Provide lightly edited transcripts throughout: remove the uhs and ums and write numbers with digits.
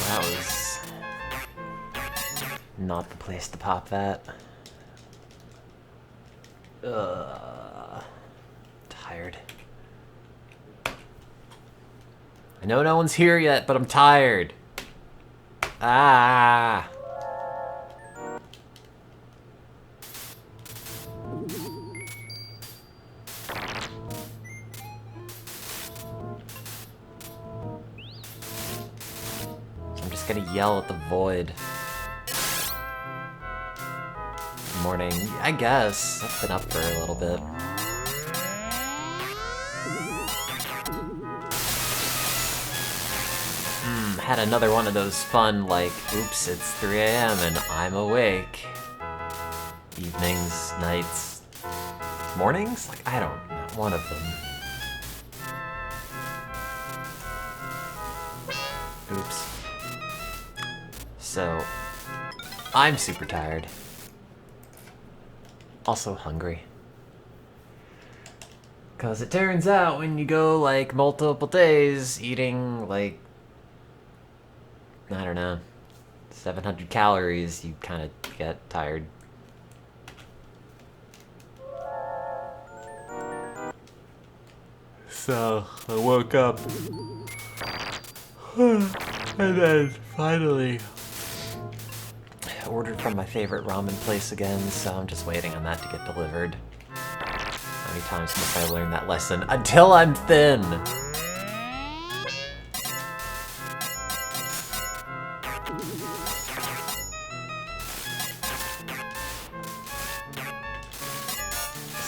That was not the place to pop that. Tired. I know no one's here yet, but I'm tired. Ah. I'm just gonna yell at the void. Morning, I guess. I've been up for a little bit. Had another one of those fun, like, oops, it's 3 a.m. and I'm awake. Evenings, nights, mornings? Like, I don't know, one of them. Oops. So, I'm super tired. Also hungry. Because it turns out when you go, like, multiple days eating, like, I don't know, 700 calories, you kind of get tired. So, I woke up. And then, finally, ordered from my favorite ramen place again, so I'm just waiting on that to get delivered. How many times must I learn that lesson? Until I'm thin!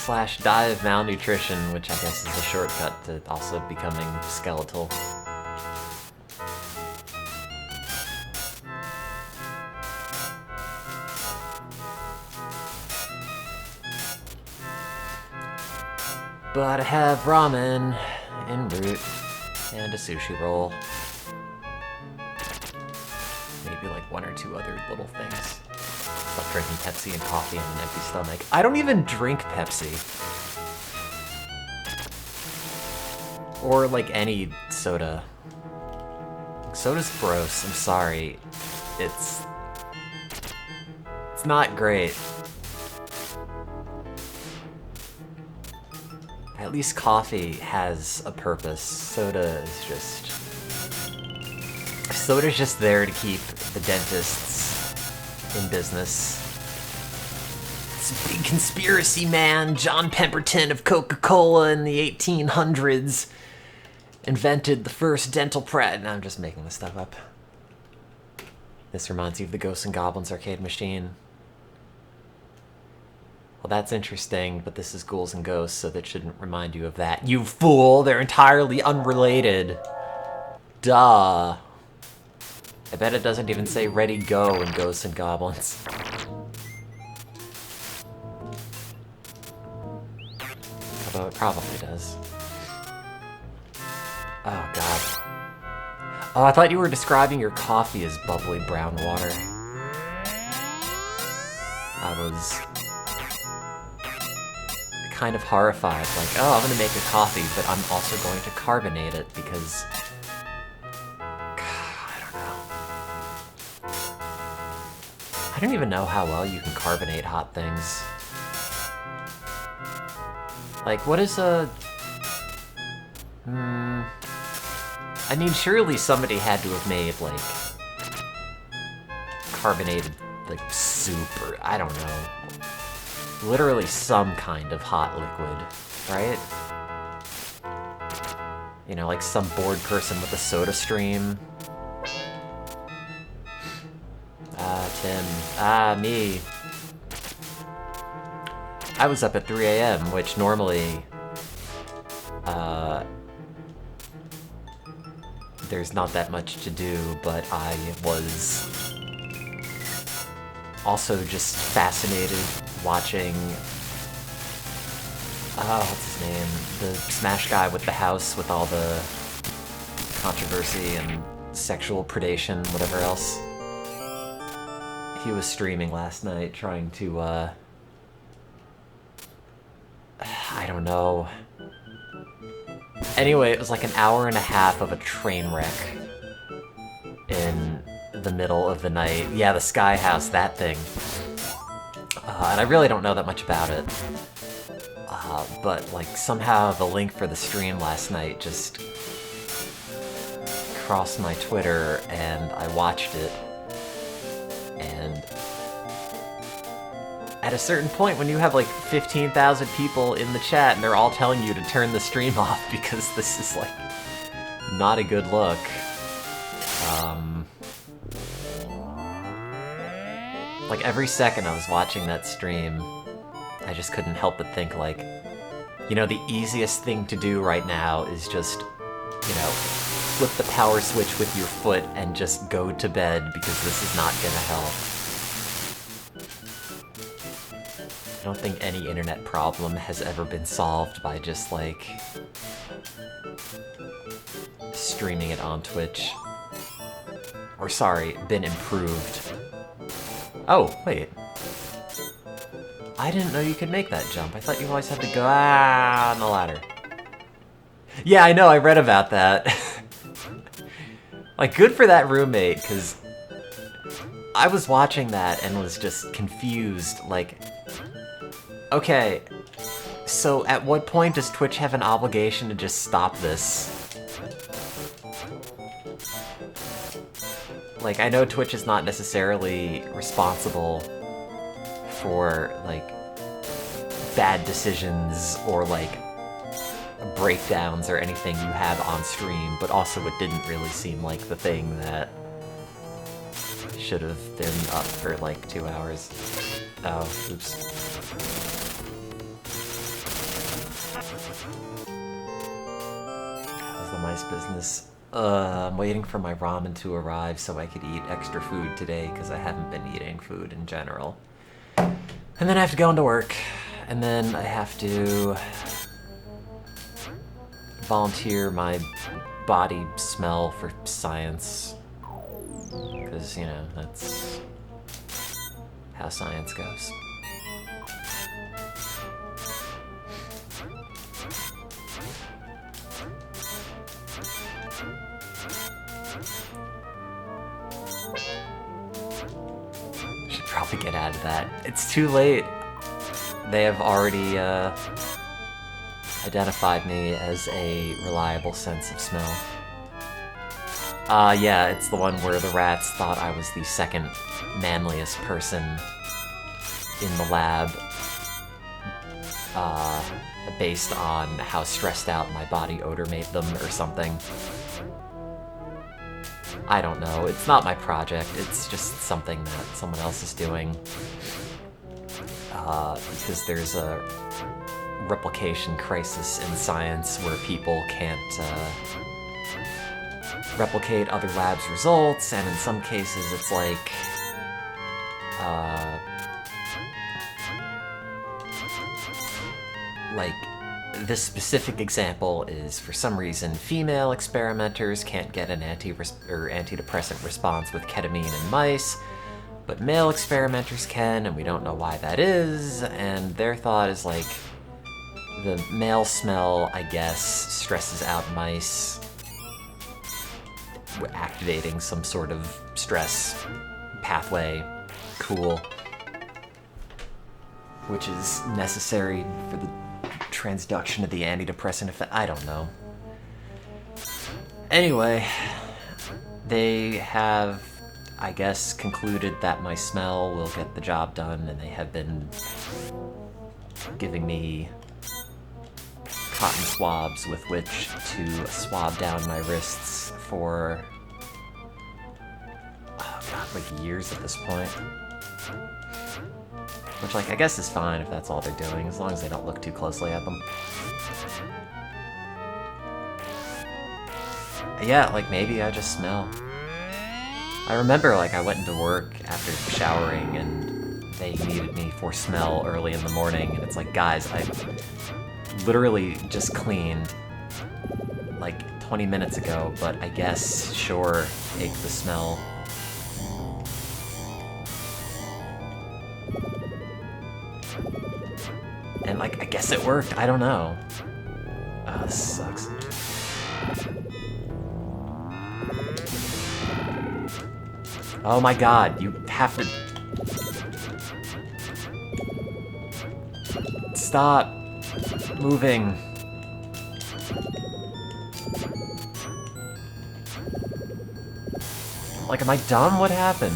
Slash die of malnutrition, which I guess is a shortcut to also becoming skeletal. But I have ramen en route and a sushi roll. Maybe like one or two other little things. Stop drinking Pepsi and coffee on an empty stomach. I don't even drink Pepsi. Or like any soda. Soda's gross, I'm sorry. It's not great. At least coffee has a purpose. Soda's just there to keep the dentists in business. It's a big conspiracy, man. John Pemberton of Coca-Cola in the 1800s invented the first dental press. No, I'm just making this stuff up. This reminds you of the Ghosts and Goblins arcade machine. Well, that's interesting, but this is Ghouls and Ghosts, so that shouldn't remind you of that. You fool! They're entirely unrelated. Duh. I bet it doesn't even say Ready Go in Ghosts and Goblins. Although it probably does. Oh, God. Oh, I thought you were describing your coffee as bubbly brown water. I was kind of horrified, like, oh, I'm gonna make a coffee, but I'm also going to carbonate it because... I don't even know how well you can carbonate hot things. Like, what is a... I mean, surely somebody had to have made, like, carbonated, like, soup, or I don't know. Literally some kind of hot liquid, right? You know, like some bored person with a soda stream. Tim. Me. I was up at 3 a.m., which normally There's not that much to do, but I was also just fascinated watching, what's his name? The Smash guy with the house with all the controversy and sexual predation, whatever else. He was streaming last night trying to, I don't know. Anyway, it was like an hour and a half of a train wreck in the middle of the night. Yeah, the Sky House, that thing. And I really don't know that much about it. But like somehow the link for the stream last night just crossed my Twitter and I watched it. And at a certain point, when you have like 15,000 people in the chat and they're all telling you to turn the stream off because this is like not a good look, like every second I was watching that stream, I just couldn't help but think like, you know, the easiest thing to do right now is just, you know, flip the power switch with your foot and just go to bed because this is not gonna help. I don't think any internet problem has ever been solved by just, like, streaming it on Twitch. Or, sorry, been improved. Oh, wait. I didn't know you could make that jump. I thought you always had to go on the ladder. Yeah, I know, I read about that. Like, good for that roommate, because I was watching that and was just confused, like, okay, so at what point does Twitch have an obligation to just stop this? Like, I know Twitch is not necessarily responsible for, like, bad decisions or, like, breakdowns or anything you have on stream, but also it didn't really seem like the thing that should have been up for, like, 2 hours. Oh, oops. How's the mice business? I'm waiting for my ramen to arrive so I could eat extra food today, because I haven't been eating food in general. And then I have to go into work, and then I have to volunteer my body smell for science. Because, you know, that's how science goes. Should probably get out of that. It's too late. They have already identified me as a reliable sense of smell. Yeah, it's the one where the rats thought I was the second manliest person in the lab, based on how stressed out my body odor made them or something. I don't know, it's not my project, it's just something that someone else is doing. Because there's a replication crisis in science where people can't replicate other labs' results, and in some cases it's like this specific example is, for some reason, female experimenters can't get an antidepressant response with ketamine in mice, but male experimenters can, and we don't know why that is, and their thought is like, the male smell, I guess, stresses out mice, activating some sort of stress pathway. Cool. Which is necessary for the transduction of the antidepressant effect. I don't know. Anyway, they have, I guess, concluded that my smell will get the job done, and they have been giving me cotton swabs with which to swab down my wrists for, oh god, like years at this point. Which, like, I guess is fine if that's all they're doing, as long as they don't look too closely at them. Yeah, like maybe I just smell. I remember like I went into work after showering and they needed me for smell early in the morning, and it's like, guys, I literally just cleaned like 20 minutes ago, but I guess, sure, take the smell. And like, I guess it worked, I don't know. Oh, this sucks. Oh my god, you have to... Stop moving. Like, am I dumb? What happened?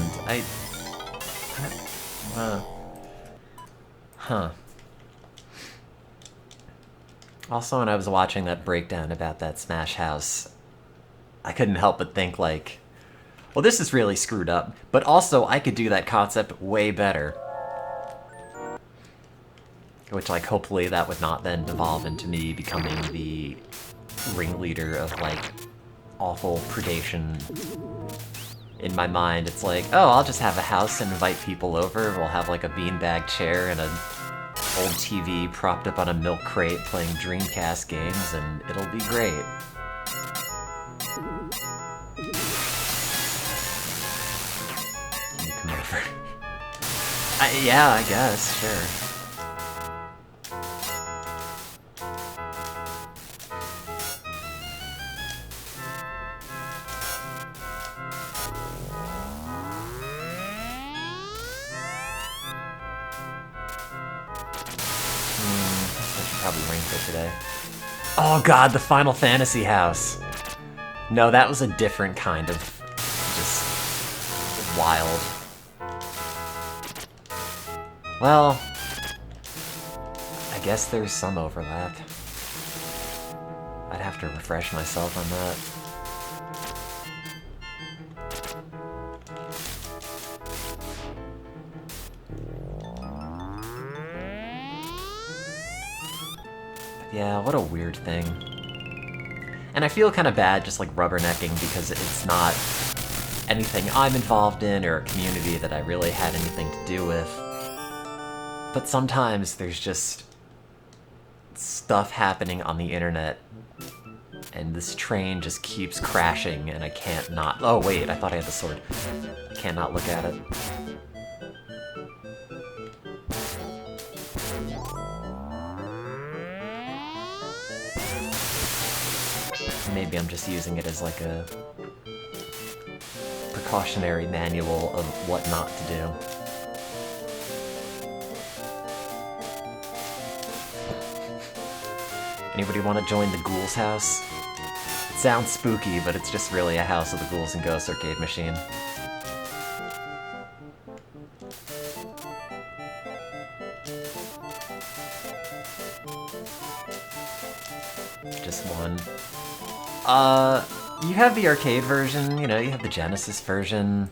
Huh. Also, when I was watching that breakdown about that Smash House, I couldn't help but think, like, well, this is really screwed up, but also I could do that concept way better. Which, like, hopefully that would not then devolve into me becoming the ringleader of, like, awful predation. In my mind, it's like, oh, I'll just have a house and invite people over. We'll have, like, a beanbag chair and an old TV propped up on a milk crate playing Dreamcast games, and it'll be great. Can you come over? Yeah, I guess, sure. Probably ring for today. Oh god, the Final Fantasy house. No, that was a different kind of just wild. Well, I guess there's some overlap. I'd have to refresh myself on that. Yeah, what a weird thing. And I feel kind of bad just like rubbernecking because it's not anything I'm involved in or a community that I really had anything to do with. But sometimes there's just stuff happening on the internet and this train just keeps crashing and I can't not... Oh wait, I thought I had the sword. I can't not look at it. Maybe I'm just using it as like a precautionary manual of what not to do. Anybody want to join the Ghouls house? It sounds spooky, but it's just really a House of the Ghouls and Ghosts arcade machine. Just one. You have the arcade version, you know, you have the Genesis version.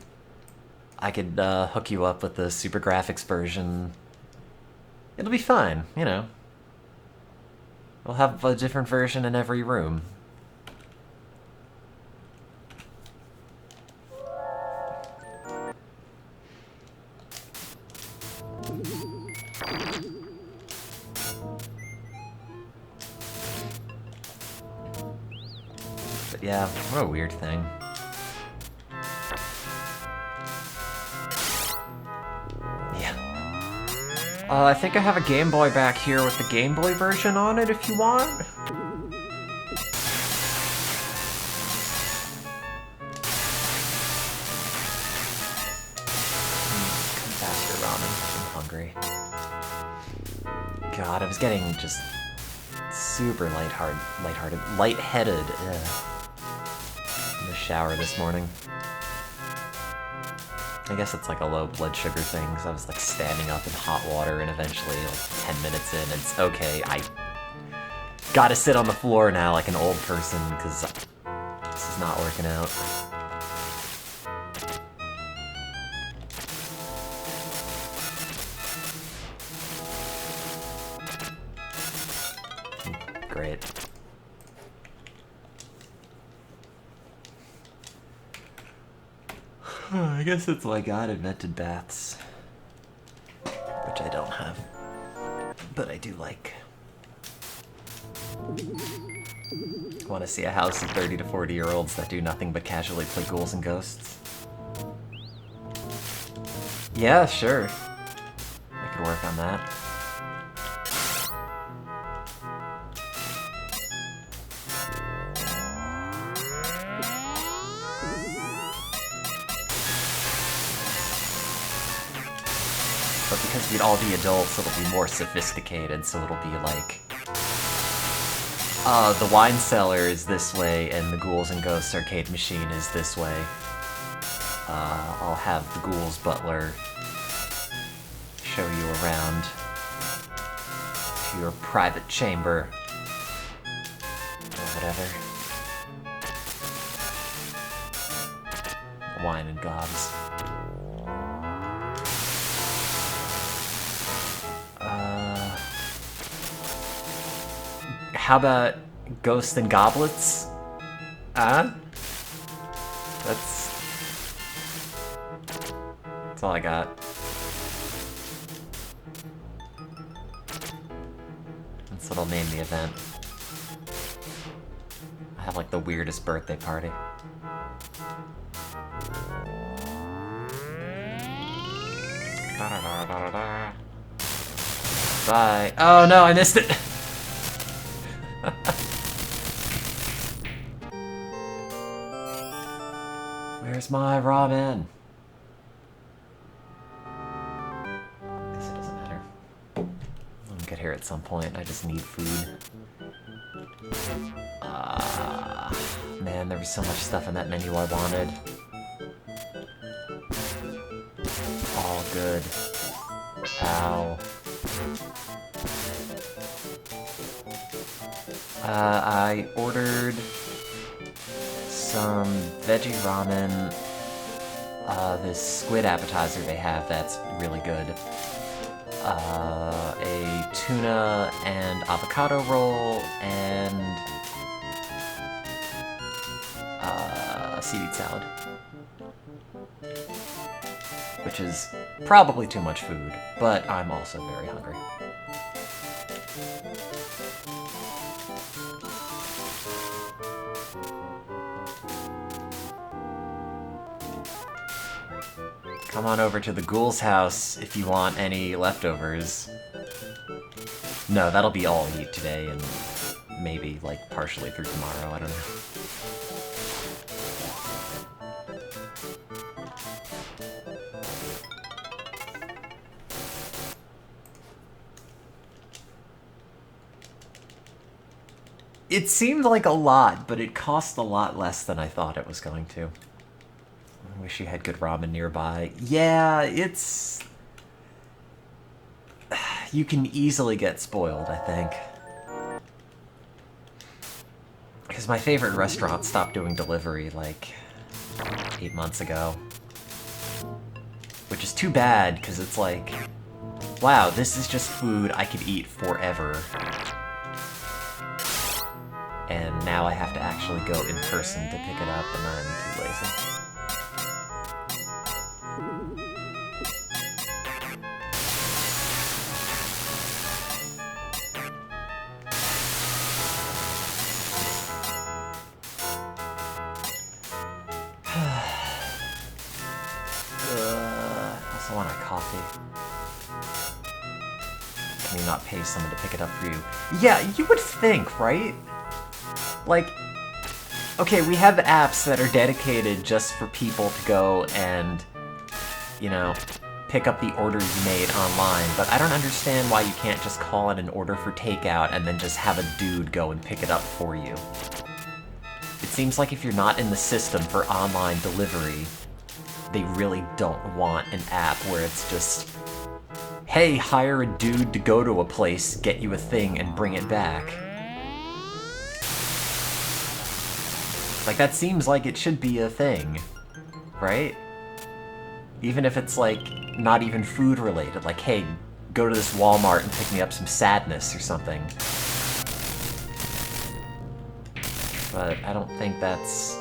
I could, hook you up with the Super Graphics version. It'll be fine, you know. We'll have a different version in every room. But yeah, what a weird thing. I think I have a Game Boy back here with the Game Boy version on it if you want. Come faster, ramen. I'm hungry. God, I was getting just super lightheaded in the shower this morning. I guess it's like a low blood sugar thing, because I was like standing up in hot water and eventually like 10 minutes in, it's okay, I gotta sit on the floor now like an old person, because this is not working out. Great. I guess it's why God invented baths. Which I don't have. But I do like. Want to see a house of 30 to 40-year-olds that do nothing but casually play Ghouls and Ghosts? Yeah, sure. I could work on that. But because we'd all be adults, it'll be more sophisticated, so it'll be like... the wine cellar is this way, and the Ghouls and Ghosts arcade machine is this way. I'll have the Ghouls butler show you around to your private chamber, or whatever. Wine and gobs. How about Ghosts and Goblets? That's all I got. That's what I'll name the event. I have like the weirdest birthday party. Bye. Oh no, I missed it! Where's my ramen? Guess it doesn't matter. I'll get here at some point. I just need food. Man, there was so much stuff in that menu I wanted. All good. Ow. I ordered some veggie ramen, this squid appetizer they have that's really good, a tuna and avocado roll, and a seaweed salad. Which is probably too much food, but I'm also very hungry. Come on over to the Ghoul's house if you want any leftovers. No, that'll be all I eat today, and maybe, like, partially through tomorrow, I don't know. It seemed like a lot, but it cost a lot less than I thought it was going to. I wish you had good ramen nearby. Yeah, it's... You can easily get spoiled, I think. Because my favorite restaurant stopped doing delivery, like, 8 months ago. Which is too bad, because it's like, wow, this is just food I could eat forever. And now I have to actually go in person to pick it up, and I'm too lazy. I also want a coffee. Can you not pay someone to pick it up for you? Yeah, you would think, right? Like, okay, we have apps that are dedicated just for people to go and, you know, pick up the order you made online, but I don't understand why you can't just call it an order for takeout and then just have a dude go and pick it up for you. It seems like if you're not in the system for online delivery, they really don't want an app where it's just, hey, hire a dude to go to a place, get you a thing, and bring it back. Like, that seems like it should be a thing, right? Even if it's, like, not even food-related. Like, hey, go to this Walmart and pick me up some sadness or something. But I don't think that's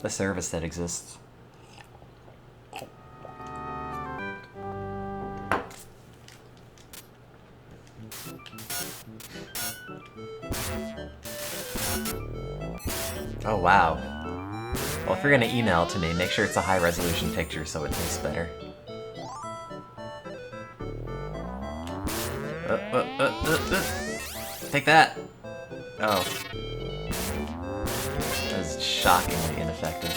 the service that exists. Oh, wow. Well, if you're gonna email it to me, make sure it's a high-resolution picture so it tastes better. Take that! Oh. That was shockingly ineffective.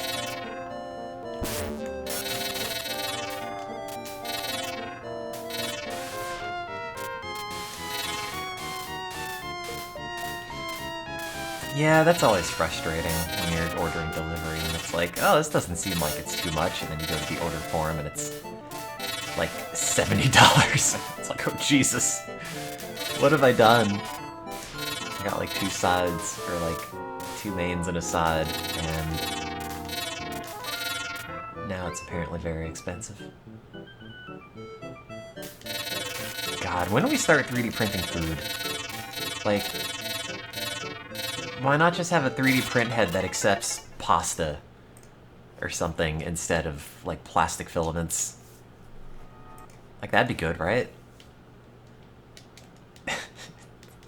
Yeah, that's always frustrating when you're ordering delivery and it's like, oh, this doesn't seem like it's too much, and then you go to the order form and it's like $70. It's like, oh Jesus, what have I done? I got like 2 sides, or like 2 mains and a side, and now it's apparently very expensive. God, when do we start 3D printing food? Like, why not just have a 3D print head that accepts pasta or something instead of, like, plastic filaments? Like, that'd be good, right?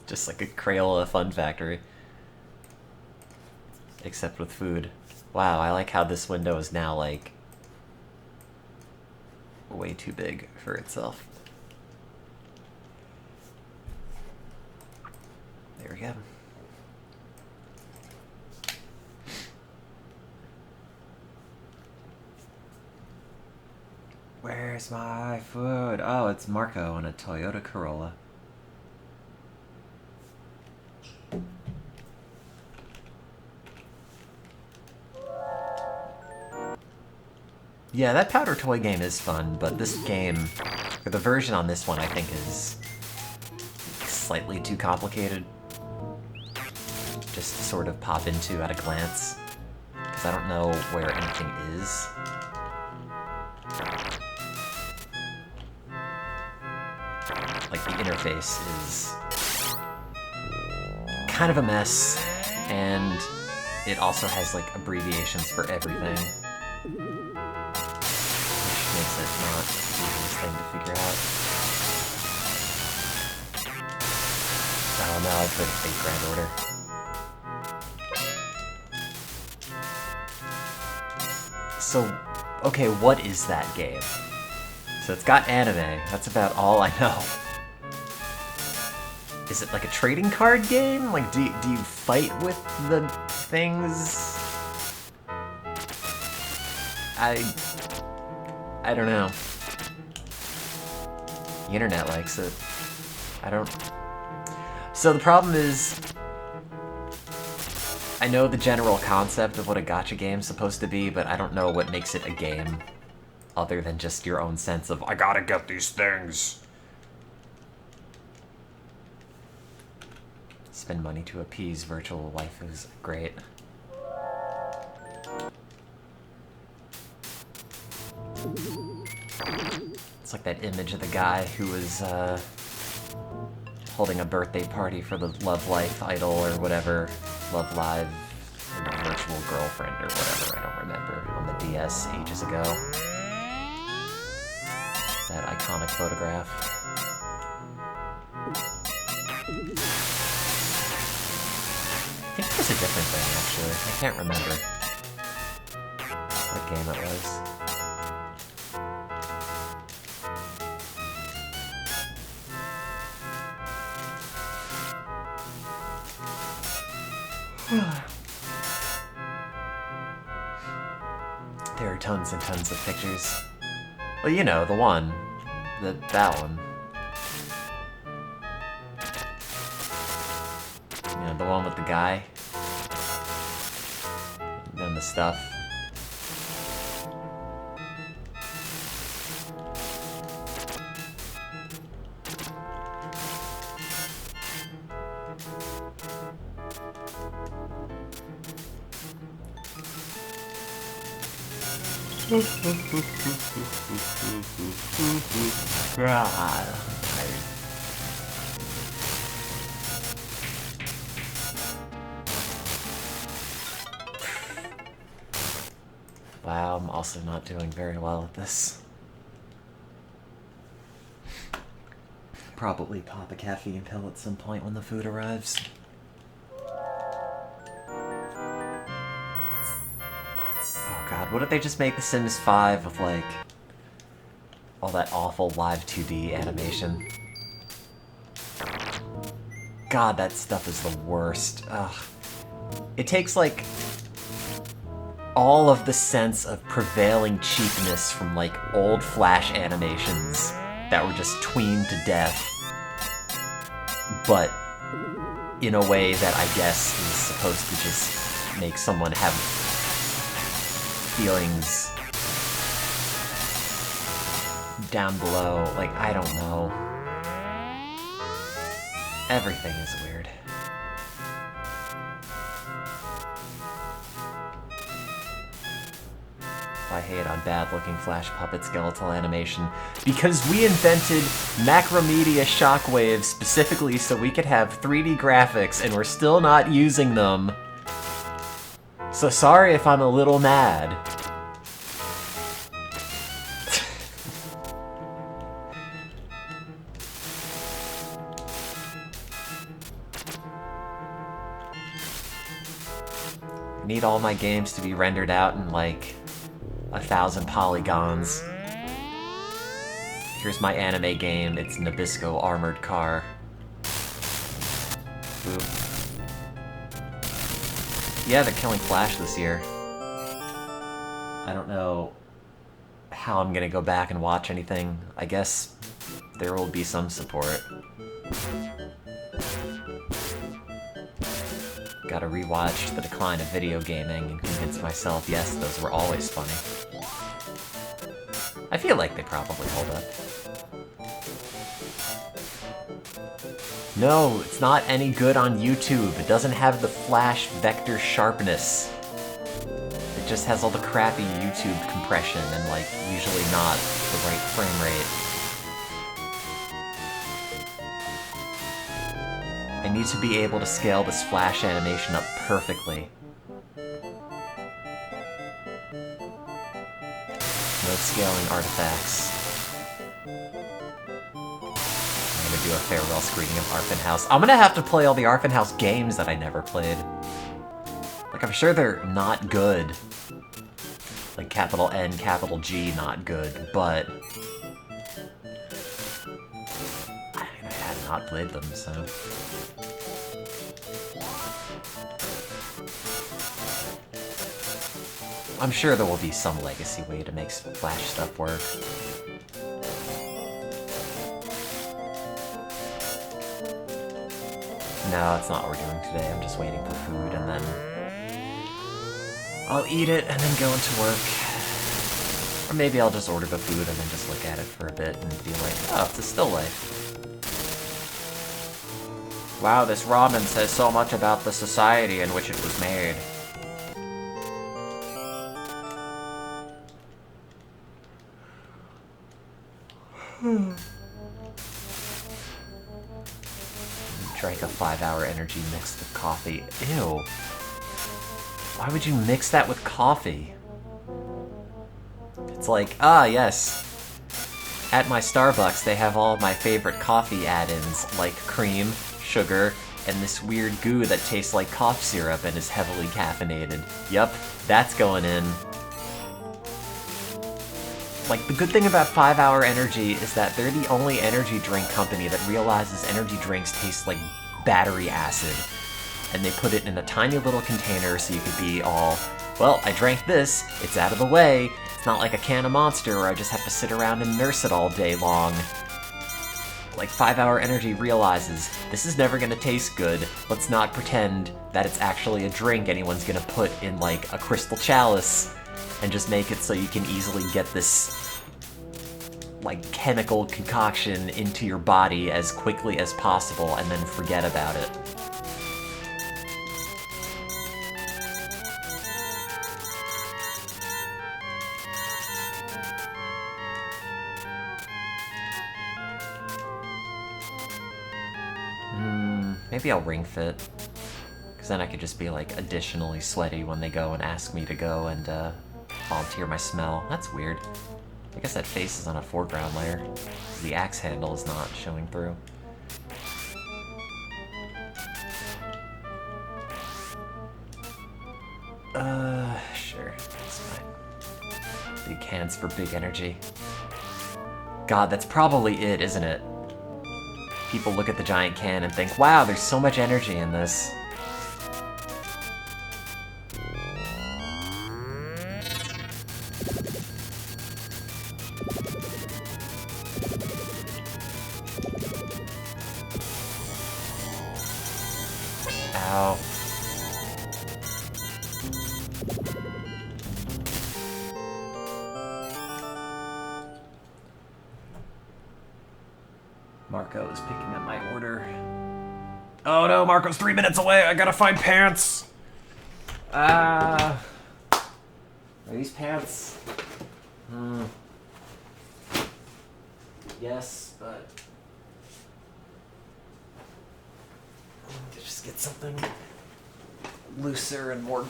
Just like a Crayola fun factory. Except with food. Wow, I like how this window is now, like, way too big for itself. There we go. Where's my food? Oh, it's Marco on a Toyota Corolla. Yeah, that Powder Toy game is fun, but this game, or the version on this one, I think is slightly too complicated. Just to sort of pop into at a glance, because I don't know where anything is. Like, the interface is kind of a mess, and it also has, like, abbreviations for everything. Which makes it not the easiest thing to figure out. Oh no, I put a fake grand order. So, okay, what is that game? So it's got anime, that's about all I know. Is it like a trading card game? Like, do you fight with the things? I don't know. The internet likes it. I don't... So the problem is, I know the general concept of what a gacha game's supposed to be, but I don't know what makes it a game, other than just your own sense of, I gotta get these things. Spend money to appease virtual waifus. Great. It's like that image of the guy who was holding a birthday party for the Love Life idol or whatever. Love Live virtual girlfriend or whatever, I don't remember, on the DS ages ago. That iconic photograph. I think it was a different thing, actually. I can't remember what game it was. There are tons and tons of pictures. Well, you know, the one. That one. You know, the one with the guy. And then the stuff. Wow, I'm also not doing very well at this. probably pop a caffeine pill at some point when the food arrives. Oh god, what if they just make The Sims 5 with, like, all that awful live 2D animation? God, that stuff is the worst. Ugh. It takes, like, all of the sense of prevailing cheapness from, like, old Flash animations that were just tweened to death, but in a way that I guess is supposed to just make someone have feelings down below. Like, I don't know. Everything is weird. I hate on bad-looking Flash puppet skeletal animation, because we invented Macromedia Shockwave specifically so we could have 3D graphics, and we're still not using them. So sorry if I'm a little mad. I need all my games to be rendered out in, like, 1,000 polygons. Here's my anime game. It's Nabisco Armored Car. Boop. Yeah, they're killing Flash this year. I don't know how I'm gonna go back and watch anything. I guess there will be some support. Gotta rewatch The Decline of Video Gaming and convince myself, yes, those were always funny. I feel like they probably hold up. No, it's not any good on YouTube. It doesn't have the Flash vector sharpness. It just has all the crappy YouTube compression and, like, usually not the right frame rate. I need to be able to scale this Flash animation up perfectly. No scaling artifacts. I'm gonna do a farewell screening of Arfin House. I'm gonna have to play all the Arfin House games that I never played. Like, I'm sure they're not good. Like, capital N, capital G, not good, but I had not played them, so. I'm sure there will be some legacy way to make some Flash stuff work. No, it's not what we're doing today. I'm just waiting for food, and then I'll eat it and then go into work. Or maybe I'll just order the food and then just look at it for a bit and be like, oh, it's a still life. Wow, this ramen says so much about the society in which it was made. Drank a 5-hour energy mixed with coffee. Ew. Why would you mix that with coffee? It's like, ah, yes. At my Starbucks, they have all of my favorite coffee add-ins, like cream, sugar, and this weird goo that tastes like cough syrup and is heavily caffeinated. Yup, that's going in. Like, the good thing about 5-Hour Energy is that they're the only energy drink company that realizes energy drinks taste like battery acid. And they put it in a tiny little container so you could be all, well, I drank this, it's out of the way, it's not like a can of Monster where I just have to sit around and nurse it all day long. Like, 5-Hour Energy realizes, this is never gonna taste good, let's not pretend that it's actually a drink anyone's gonna put in, like, a crystal chalice, and just make it so you can easily get this, like, chemical concoction into your body as quickly as possible and then forget about it. Maybe I'll ring fit. Because then I could just be, like, additionally sweaty when they go and ask me to go and, volunteer my smell. That's weird. I guess that face is on a foreground layer. The axe handle is not showing through. Sure. That's fine. Big cans for big energy. God, that's probably it, isn't it? People look at the giant can and think, wow, there's so much energy in this. Ow. Marco is picking up my order. Oh no, Marco's 3 minutes away. I gotta find pants. Are these pants? Yes, but just get something looser and more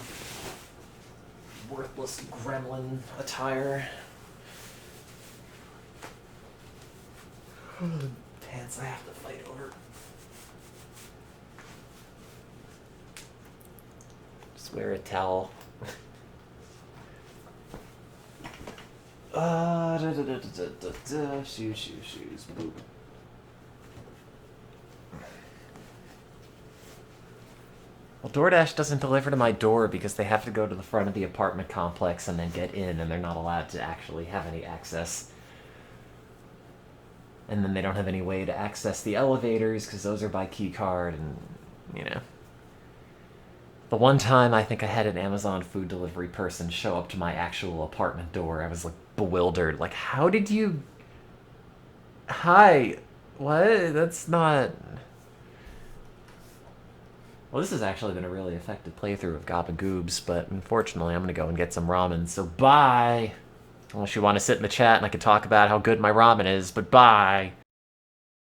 worthless gremlin attire. Pants I have to fight over. Just wear a towel. Shoes. Boop. Well, DoorDash doesn't deliver to my door because they have to go to the front of the apartment complex and then get in, and they're not allowed to actually have any access. And then they don't have any way to access the elevators because those are by key card, and, you know. The one time I think I had an Amazon food delivery person show up to my actual apartment door, I was, like, bewildered. Like, how did you... Hi. What? That's not... Well, this has actually been a really effective playthrough of Gabagoobs, but unfortunately I'm going to go and get some ramen, so bye! Unless you want to sit in the chat and I can talk about how good my ramen is, but bye!